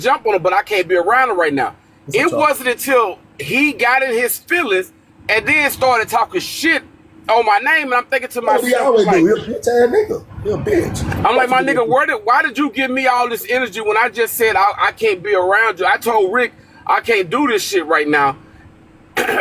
jump on her, but I can't be around her right now. It wasn't until he got in his feelings and then started talking shit on my name, and I'm thinking to myself, he always do. You're a bitch ass nigga. You're a bitch. I'm like, my nigga, why did you give me all this energy when I just said I can't be around you? I told Rick I can't do this shit right now,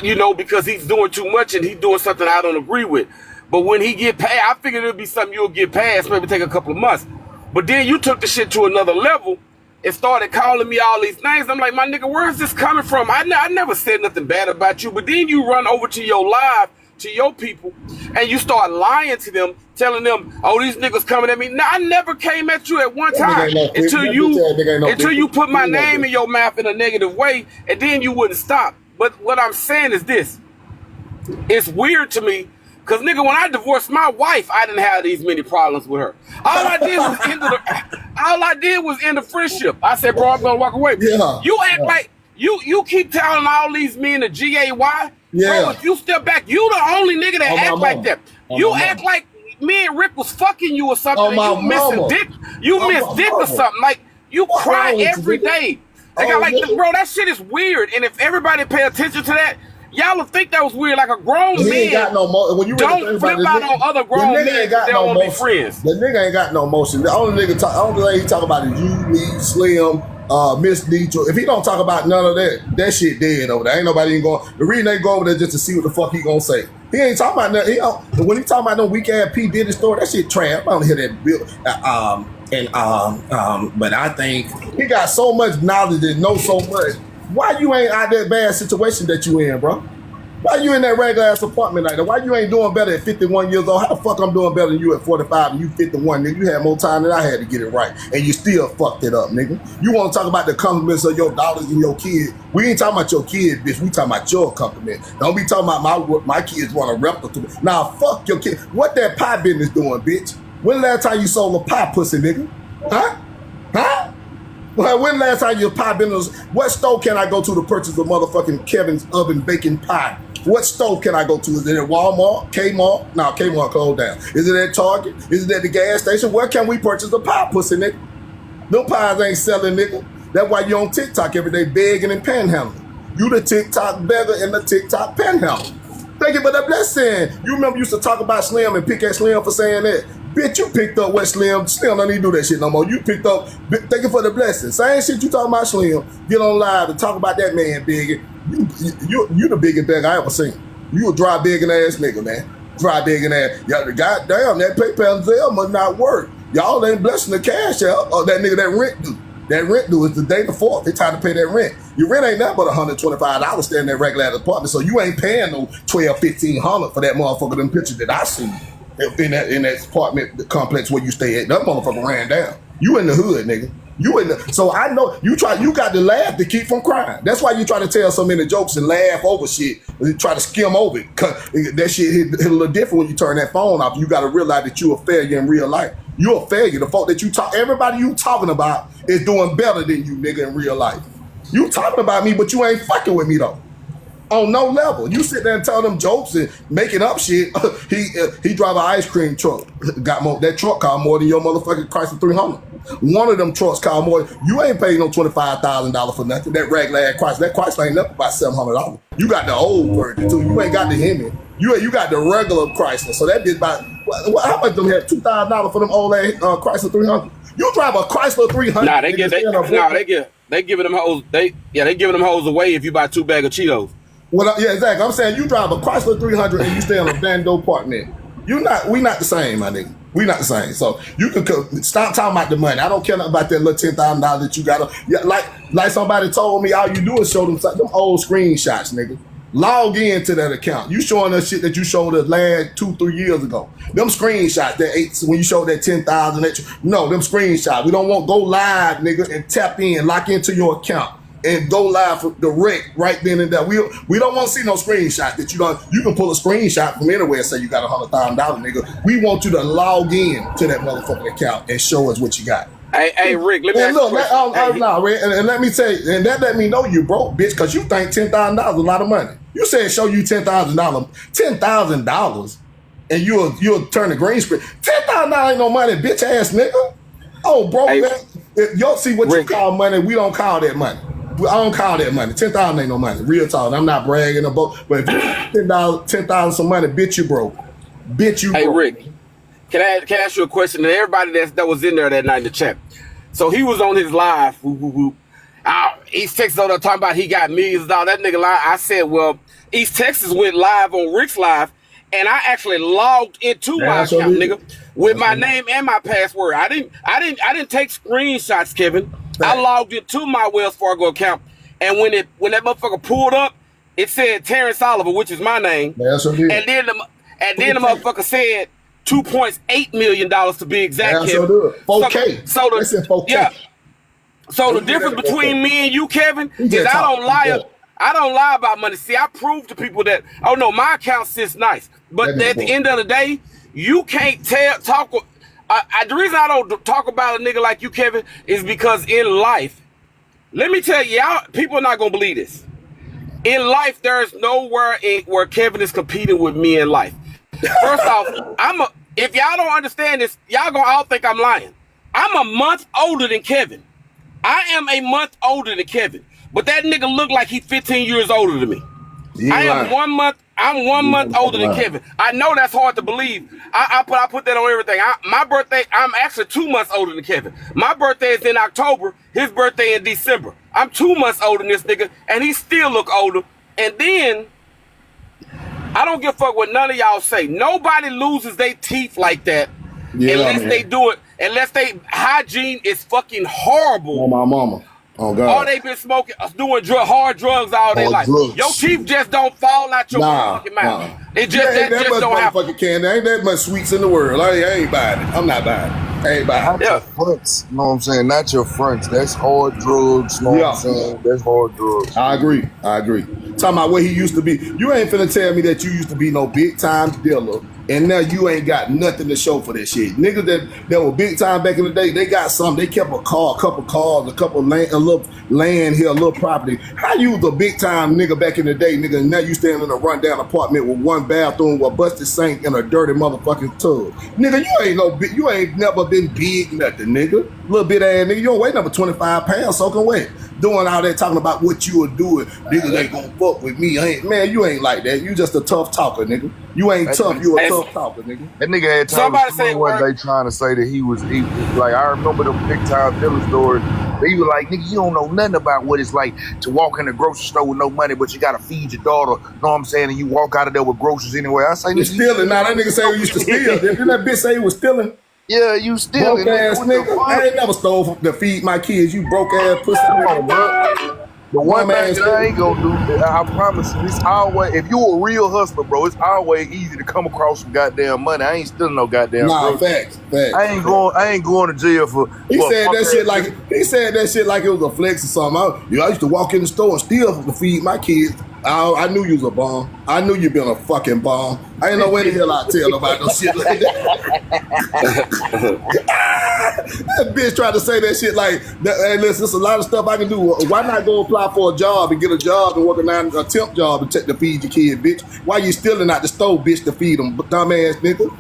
you know, because he's doing too much and he's doing something I don't agree with. But when he get past, I figured it'll be something you'll get past, maybe take a couple of months. But then you took the shit to another level and started calling me all these names. I'm like, my nigga, where is this coming from? I never said nothing bad about you. But then you run over to your live, to your people, and you start lying to them, telling them, oh, these niggas coming at me. Now, I never came at you at one time until you put my name in your mouth in a negative way, and then you wouldn't stop. But what I'm saying is this. It's weird to me, because, nigga, when I divorced my wife, I didn't have these many problems with her. All I did was end the friendship. I said, bro, I'm going to walk away. Yeah. You act like, you keep telling all these men the GAY. Yeah. Bro, if you step back, you the only nigga that act like that. You act like me and Rick was fucking you or something. And you missing dick. You missed dick or something. Like, you cry every day. Like, bro, that shit is weird. And if everybody pay attention to that, y'all would think that was weird. Like a grown man ain't got no when you don't flip out on other grown men. They don't want to be friends. The nigga ain't got no emotion. The only thing he talk about is you, me, Slim, Miss Detroit. If he don't talk about none of that shit dead over there. Ain't nobody even going. The reason they go over there just to see what the fuck he gonna say. He ain't talking about nothing. When he talking about no weak ass P Diddy story, that shit trash. I don't hear that bill. But I think he got so much knowledge and know so much. Why you ain't out that bad situation that you in, bro? Why you in that regular ass apartment like that? Why you ain't doing better at 51 years old? How the fuck I'm doing better than you at 45 and you 51, nigga? You had more time than I had to get it right. And you still fucked it up, nigga. You want to talk about the compliments of your daughters and your kids. We ain't talking about your kids, bitch. We talking about your compliment. Don't be talking about my kids want to replicate. Now, fuck your kid. What that pie business doing, bitch? When the last time you sold a pie pussy, nigga? Huh? Huh? Well, when last time your pie business, what store can I go to purchase a motherfucking Kevin's oven baking pie? What store can I go to? Is it at Walmart, Kmart? No, Kmart closed down. Is it at Target? Is it at the gas station? Where can we purchase a pie pussy, nigga? Them pies ain't selling, nigga. That's why you on TikTok every day begging and panhandling. You the TikTok beggar and the TikTok panhandler. Thank you for the blessing. You remember you used to talk about Slim and pick at Slim for saying that? Bitch, you picked up what Slim don't need to do that shit no more. You picked up, thank you for the blessing. Same shit you talking about Slim. Get on live and talk about that man big. You the biggest beggar I ever seen. You a dry begging ass nigga, man. Dry begging ass. Y'all, goddamn, that PayPal Zelle must not work. Y'all ain't blessing the cash out or that nigga that rent due. That rent due is the day before. They trying to pay that rent. Your rent ain't nothing but $125 staying in that regular apartment, so you ain't paying no $1,200, $1,500 for that motherfucker. Them pictures that I see in that apartment complex where you stay at. That motherfucker ran down. You in the hood, nigga. You in the, so I know you got to laugh to keep from crying. That's why you try to tell so many jokes and laugh over shit. And try to skim over it. Cause that shit hit a little different when you turn that phone off. You got to realize that you a failure in real life. You a failure. The fault that you talk, everybody you talking about is doing better than you, nigga, in real life. You talking about me, but you ain't fucking with me though. On no level. You sit there and tell them jokes and making up shit. He drive an ice cream truck. That truck cost more than your motherfucking Chrysler 300. One of them trucks cost more. You ain't paying no $25,000 for nothing. That regular ass Chrysler. That Chrysler ain't up about $700. You got the old version too. You ain't got the Hemi. You got the regular Chrysler. So that bitch about how much them have $2,000 for them old ass Chrysler 300. You drive a Chrysler 300. Nah, they giving them hoes. They giving them hoes away if you buy 2 bags of Cheetos. Well, yeah, exactly. I'm saying you drive a Chrysler 300 and you stay in a Bando apartment. We not the same, my nigga. We not the same. So you can stop talking about the money. I don't care nothing about that little $10,000 that you got. Yeah, like somebody told me, all you do is show them old screenshots, nigga. Log into that account. You showing us shit that you showed us last 2-3 years ago. Them screenshots when you showed that 10,000. No, them screenshots. We don't want go live, nigga, and tap in, lock into your account. And go live for direct right then and there. We don't want to see no screenshots that you can pull a screenshot from anywhere and say you got $100,000, nigga. We want you to log in to that motherfucking account and show us what you got. Hey, Rick, let me ask you a question. Rick, and let me say, and that let me know you broke, bitch, because you think $10,000 is a lot of money. You said show you $10,000, $10,000, and you'll turn the green screen. $10,000 ain't no money, bitch ass nigga. Oh, bro, man. See what Rick. you call money, we don't call that money. I don't call that money. 10,000 ain't no money. Real talk. I'm not bragging about, but if you $10,000 some money, bitch, you broke. Bitch, you broke. Hey, Rick, can I ask you a question? And everybody that was in there that night in the chat. So he was on his live. East Texas on there talking about he got millions of dollars. That nigga live. I said, well, East Texas went live on Rick's live, and I actually logged into my account, nigga, with my name and my password. I didn't take screenshots, Kevin. I logged into my Wells Fargo account, and when that motherfucker pulled up, it said Terrence Oliver, which is my name. And then the motherfucker said $2.8 million to be exact. Kevin. 4K. So the 4K. Yeah. So the difference between me and you, Kevin, is I don't lie. I don't lie about money. See, I prove to people that, oh no, my account sits nice. But at the end of the day, you can't talk. The reason I don't talk about a nigga like you, Kevin, is because in life, let me tell you, people are not gonna believe this. In life, there's nowhere where Kevin is competing with me in life. First off, if y'all don't understand this, y'all gonna all think I'm lying. I'm a month older than Kevin. I am a month older than Kevin, but that nigga look like he's 15 years older than me. I'm 1 month older than Kevin. I know that's hard to believe. I put that on everything. My birthday, I'm actually 2 months older than Kevin. My birthday is in October. His birthday in December. I'm 2 months older than this nigga, and he still look older. And then, I don't give a fuck what none of y'all say. Nobody loses their teeth like that unless they do it. Unless hygiene is fucking horrible. Oh, my mama. Oh, God. All they been smoking, doing hard drugs all their life. Your teeth just don't fall out your fucking mouth. It just, that just don't happen. There ain't that much sweets in the world. I ain't buying it. I'm not buying it. I ain't buying it. Not your fronts, you know what I'm saying? Not your fronts. That's hard drugs, you know what I'm saying? That's hard drugs. I agree. Talking about where he used to be. You ain't finna tell me that you used to be no big time dealer, and now you ain't got nothing to show for that shit. Niggas that were big time back in the day, they got something. They kept a couple cars, a little land here, a little property. How you was a big time nigga back in the day, nigga, and now you stand in a rundown apartment with one bathroom, with a busted sink, and a dirty motherfucking tub. Nigga, you ain't never been big nothing, nigga. Little bit ass nigga, you don't weigh number 25 pounds soaking wet. Doing all that, talking about what you would do. Niggas ain't gonna fuck with me. Man, you ain't like that. You just a tough talker, nigga. You ain't tough. You a tough talker, nigga. That nigga had time one day trying to say that he was like, I remember them big time dealer stories. They were like, nigga, you don't know nothing about what it's like to walk in the grocery store with no money, but you gotta feed your daughter. Know what I'm saying? And you walk out of there with groceries anyway. I say, you stealing. Now that nigga say he used to steal. Didn't that bitch say he was stealing? Yeah, you stealing. Broke ass nigga. I ain't never stole to feed my kids. You broke ass pussy. The one thing that I ain't gonna do, I promise you, it's always, if you a real hustler, bro, it's always easy to come across some goddamn money. I ain't stealing no goddamn. Nah, facts. I ain't going to jail for. He said that shit like it was a flex or something. I used to walk in the store and steal to feed my kids. I knew you was a bomb. I knew you been a fucking bomb. I ain't know where the hell I tell about no shit like that. That bitch tried to say that shit like, hey, listen, there's a lot of stuff I can do. Why not go apply for a job and get a job and work a temp job to feed your kid, bitch? Why you stealing out the store, bitch, to feed them, dumbass nigga?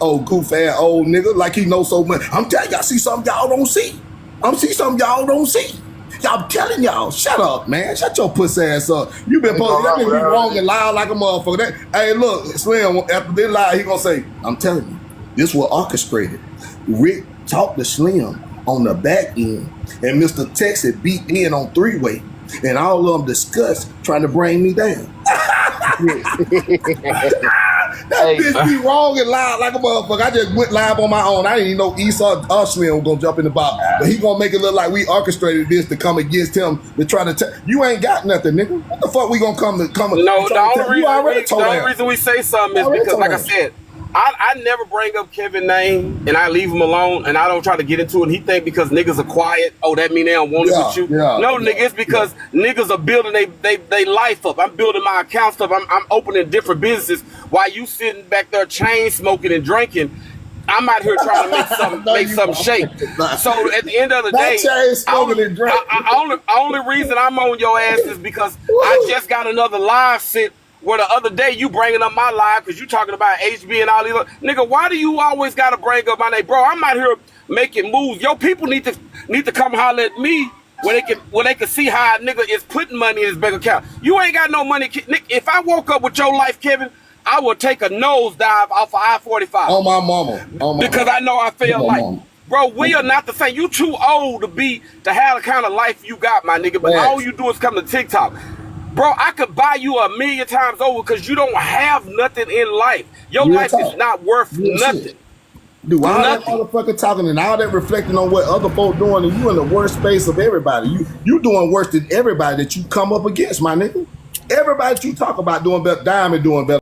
Old goof ass old nigga, like he knows so much. I'm telling y'all, see something y'all don't see. Y'all telling y'all, shut up, man. Shut your pussy ass up. You been posting that nigga be wrong and loud like a motherfucker. Hey, look, Slim, after this lie, he gonna say, I'm telling you, this was orchestrated. Rick talked to Slim on the back end, and Mr. Texas beat in on three-way, and all of them discussed trying to bring me down. That bitch be wrong and loud like a motherfucker. I just went live on my own. I didn't even know Esau or Slim was gonna jump in the box. But he gonna make it look like we orchestrated this to come against him to try to tell you ain't got nothing, nigga. What the fuck we gonna come? No, the only reason we say something is because, like I said, I never bring up Kevin's name and I leave him alone and I don't try to get into it. And he think because niggas are quiet, oh, that mean they don't want it with you. Nigga, it's because niggas are building they life up. I'm building my account stuff. I'm opening different businesses while you sitting back there chain smoking and drinking. I'm out here trying to make something shake. So at the end of the day, only reason I'm on your ass is because I just got another live sit Where the other day you bringing up my live because you talking about HB and all these other, nigga, why do you always gotta bring up my name? Bro, I'm out here making moves. Yo, people need to come holler at me when they can see how a nigga is putting money in his bank account. You ain't got no money. Nick, if I woke up with your life, Kevin, I would take a nosedive off of I-45. On my mama. Because I know I feel like, mama. bro, we are not the same. You too old to have the kind of life you got, my nigga. But all you do is come to TikTok. Bro, I could buy you 1,000,000 times over because you don't have nothing in life. Your life is not worth nothing. Shit. Dude, all that motherfucker talking and all that reflecting on what other folk doing, and you in the worst space of everybody. You doing worse than everybody that you come up against, my nigga. Everybody that you talk about doing better, Diamond doing better.